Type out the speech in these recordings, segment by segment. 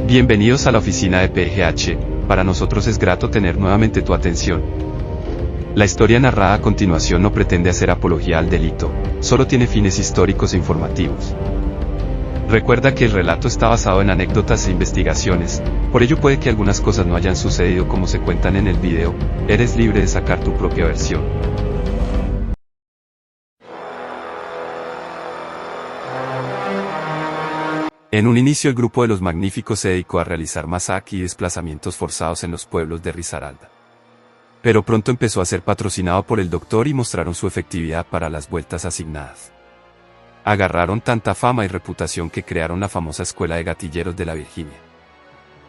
Bienvenidos a la oficina de PGH, para nosotros es grato tener nuevamente tu atención. La historia narrada a continuación no pretende hacer apología al delito, solo tiene fines históricos e informativos. Recuerda que el relato está basado en anécdotas e investigaciones, por ello puede que algunas cosas no hayan sucedido como se cuentan en el video, eres libre de sacar tu propia versión. En un inicio el grupo de los Magníficos se dedicó a realizar masacres y desplazamientos forzados en los pueblos de Risaralda. Pero pronto empezó a ser patrocinado por el doctor y mostraron su efectividad para las vueltas asignadas. Agarraron tanta fama y reputación que crearon la famosa Escuela de Gatilleros de la Virginia.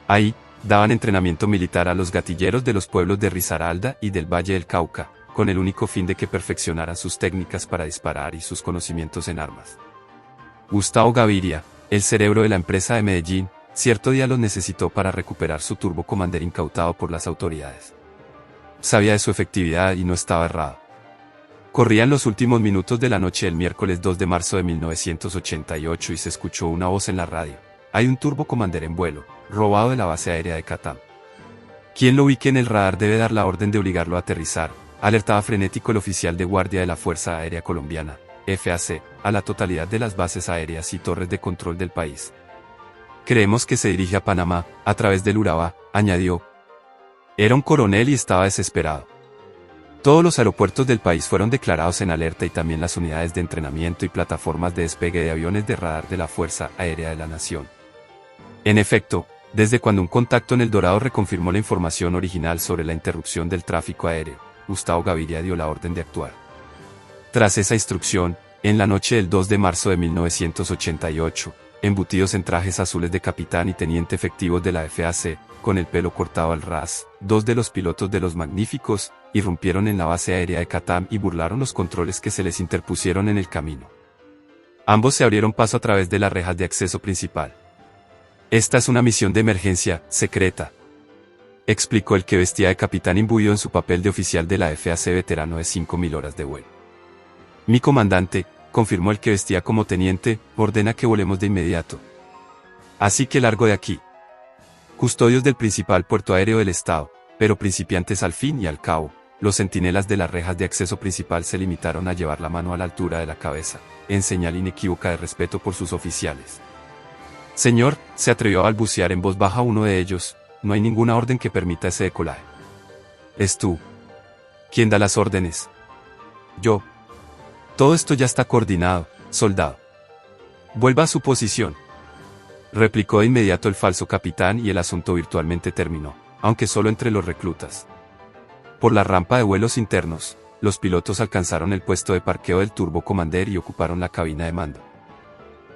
Ahí, daban entrenamiento militar a los gatilleros de los pueblos de Risaralda y del Valle del Cauca, con el único fin de que perfeccionaran sus técnicas para disparar y sus conocimientos en armas. Gustavo Gaviria, el cerebro de la empresa de Medellín, cierto día los necesitó para recuperar su Turbo Commander incautado por las autoridades. Sabía de su efectividad y no estaba errado. Corrían los últimos minutos de la noche del miércoles 2 de marzo de 1988 y se escuchó una voz en la radio. Hay un Turbo Commander en vuelo, robado de la base aérea de Catam. Quien lo ubique en el radar debe dar la orden de obligarlo a aterrizar, alertaba frenético el oficial de guardia de la Fuerza Aérea Colombiana, FAC, a la totalidad de las bases aéreas y torres de control del país. Creemos que se dirige a Panamá, a través del Urabá, añadió. Era un coronel y estaba desesperado. Todos los aeropuertos del país fueron declarados en alerta y también las unidades de entrenamiento y plataformas de despegue de aviones de radar de la Fuerza Aérea de la Nación. En efecto, desde cuando un contacto en El Dorado reconfirmó la información original sobre la interrupción del tráfico aéreo, Gustavo Gaviria dio la orden de actuar. Tras esa instrucción, en la noche del 2 de marzo de 1988, embutidos en trajes azules de capitán y teniente efectivos de la FAC, con el pelo cortado al ras, dos de los pilotos de los Magníficos, irrumpieron en la base aérea de Catam y burlaron los controles que se les interpusieron en el camino. Ambos se abrieron paso a través de las rejas de acceso principal. Esta es una misión de emergencia, secreta, explicó el que vestía de capitán imbuido en su papel de oficial de la FAC veterano de 5.000 horas de vuelo. Mi comandante, confirmó el que vestía como teniente, ordena que volemos de inmediato. Así que largo de aquí. Custodios del principal puerto aéreo del estado, pero principiantes al fin y al cabo, los centinelas de las rejas de acceso principal se limitaron a llevar la mano a la altura de la cabeza, en señal inequívoca de respeto por sus oficiales. Señor, se atrevió a balbucear en voz baja uno de ellos, no hay ninguna orden que permita ese decolaje. Es tú. ¿Quién da las órdenes? Yo. Todo esto ya está coordinado, soldado. Vuelva a su posición. Replicó de inmediato el falso capitán y el asunto virtualmente terminó, aunque solo entre los reclutas. Por la rampa de vuelos internos, los pilotos alcanzaron el puesto de parqueo del Turbo Commander y ocuparon la cabina de mando.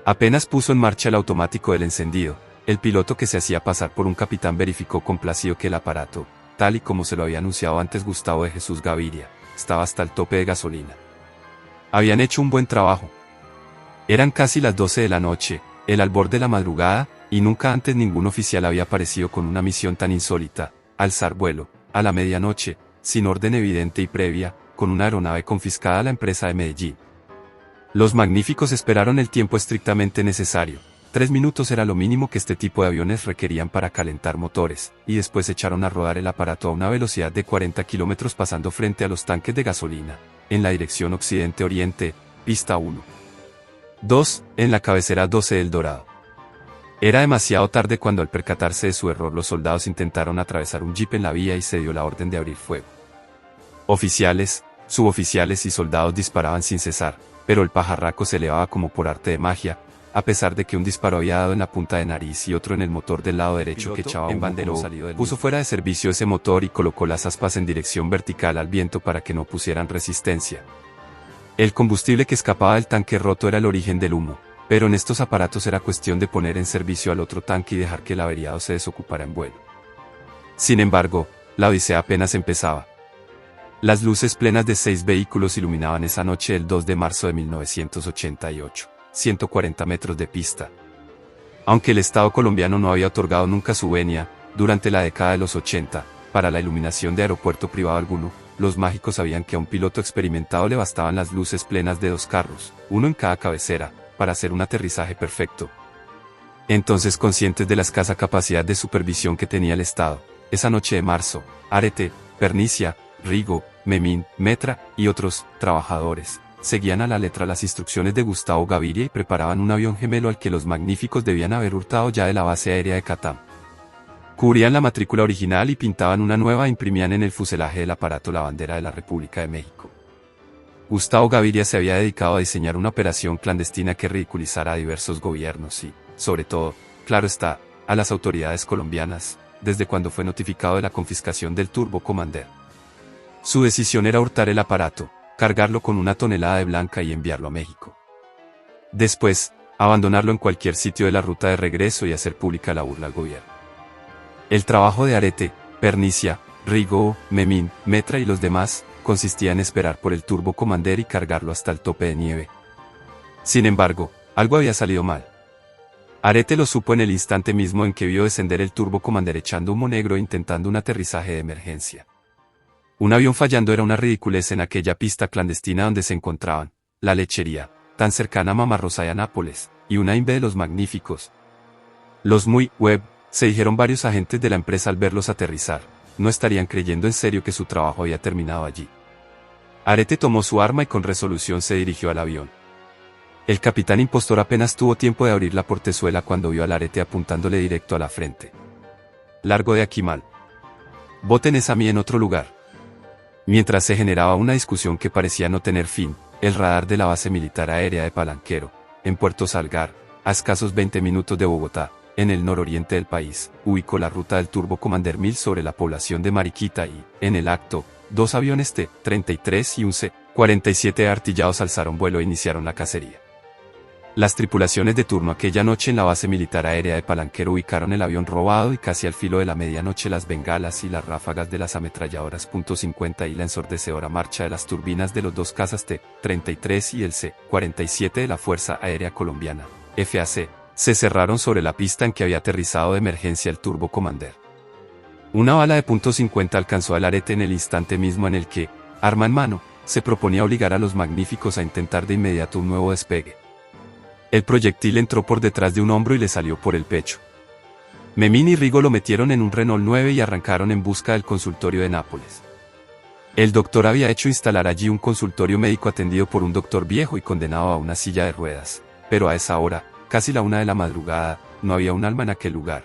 Apenas puso en marcha el automático del encendido, el piloto que se hacía pasar por un capitán verificó complacido que el aparato, tal y como se lo había anunciado antes Gustavo de Jesús Gaviria, estaba hasta el tope de gasolina. Habían hecho un buen trabajo. Eran casi las 12 de la noche, el albor de la madrugada, y nunca antes ningún oficial había aparecido con una misión tan insólita, alzar vuelo, a la medianoche, sin orden evidente y previa, con una aeronave confiscada a la empresa de Medellín. Los Magníficos esperaron el tiempo estrictamente necesario. 3 minutos era lo mínimo que este tipo de aviones requerían para calentar motores, y después echaron a rodar el aparato a una velocidad de 40 kilómetros pasando frente a los tanques de gasolina, en la dirección occidente-oriente, pista 1. 2, en la cabecera 12 del Dorado. Era demasiado tarde cuando al percatarse de su error los soldados intentaron atravesar un jeep en la vía y se dio la orden de abrir fuego. Oficiales, suboficiales y soldados disparaban sin cesar, pero el pajarraco se elevaba como por arte de magia, a pesar de que un disparo había dado en la punta de nariz y otro en el motor del lado derecho que echaba un bandero, puso fuera de servicio ese motor y colocó las aspas en dirección vertical al viento para que no pusieran resistencia. El combustible que escapaba del tanque roto era el origen del humo, pero en estos aparatos era cuestión de poner en servicio al otro tanque y dejar que el averiado se desocupara en vuelo. Sin embargo, la odisea apenas empezaba. Las luces plenas de 6 vehículos iluminaban esa noche del 2 de marzo de 1988. 140 metros de pista. Aunque el Estado colombiano no había otorgado nunca su venia, durante la década de los 80, para la iluminación de aeropuerto privado alguno, los mágicos sabían que a un piloto experimentado le bastaban las luces plenas de 2 carros, uno en cada cabecera, para hacer un aterrizaje perfecto. Entonces, conscientes de la escasa capacidad de supervisión que tenía el Estado, esa noche de marzo, Arete, Pernicia, Rigo, Memín, Metra y otros trabajadores seguían a la letra las instrucciones de Gustavo Gaviria y preparaban un avión gemelo al que los magníficos debían haber hurtado ya de la base aérea de Catam. Cubrían la matrícula original y pintaban una nueva e imprimían en el fuselaje del aparato la bandera de la República de México. Gustavo Gaviria se había dedicado a diseñar una operación clandestina que ridiculizara a diversos gobiernos y, sobre todo, claro está, a las autoridades colombianas, desde cuando fue notificado de la confiscación del Turbo Commander. Su decisión era hurtar el aparato, cargarlo con 1 tonelada de blanca y enviarlo a México. Después, abandonarlo en cualquier sitio de la ruta de regreso y hacer pública la burla al gobierno. El trabajo de Arete, Pernicia, Rigo, Memín, Metra y los demás, consistía en esperar por el Turbo Commander y cargarlo hasta el tope de nieve. Sin embargo, algo había salido mal. Arete lo supo en el instante mismo en que vio descender el Turbo Commander echando humo negro e intentando un aterrizaje de emergencia. Un avión fallando era una ridiculez en aquella pista clandestina donde se encontraban la lechería, tan cercana a Mamarrosa y a Nápoles, y una imbe de los magníficos. Los muy web, se dijeron varios agentes de la empresa al verlos aterrizar, no estarían creyendo en serio que su trabajo había terminado allí. Arete tomó su arma y con resolución se dirigió al avión. El capitán impostor apenas tuvo tiempo de abrir la portezuela cuando vio al Arete apuntándole directo a la frente. Largo de aquí mal. Boten a mí en otro lugar. Mientras se generaba una discusión que parecía no tener fin, el radar de la base militar aérea de Palanquero, en Puerto Salgar, a escasos 20 minutos de Bogotá, en el nororiente del país, ubicó la ruta del Turbo Commander 1000 sobre la población de Mariquita y, en el acto, 2 aviones T-33 y un C-47 artillados alzaron vuelo e iniciaron la cacería. Las tripulaciones de turno aquella noche en la base militar aérea de Palanquero ubicaron el avión robado y casi al filo de la medianoche las bengalas y las ráfagas de las ametralladoras .50 y la ensordecedora marcha de las turbinas de los 2 cazas T-33 y el C-47 de la Fuerza Aérea Colombiana, FAC, se cerraron sobre la pista en que había aterrizado de emergencia el Turbo Commander. Una bala de .50 alcanzó al Arete en el instante mismo en el que, arma en mano, se proponía obligar a los magníficos a intentar de inmediato un nuevo despegue. El proyectil entró por detrás de un hombro y le salió por el pecho. Memín y Rigo lo metieron en un Renault 9 y arrancaron en busca del consultorio de Nápoles. El doctor había hecho instalar allí un consultorio médico atendido por un doctor viejo y condenado a una silla de ruedas, pero a esa hora, casi la 1 de la madrugada, no había un alma en aquel lugar.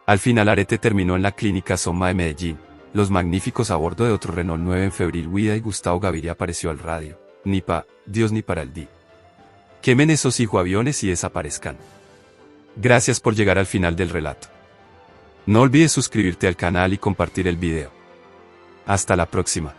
Al final Arete terminó en la clínica Soma de Medellín, los magníficos a bordo de otro Renault 9 en febril huida y Gustavo Gaviria apareció al radio, ni pa' Dios ni para el di. Quemen esos aviones y desaparezcan. Gracias por llegar al final del relato. No olvides suscribirte al canal y compartir el video. Hasta la próxima.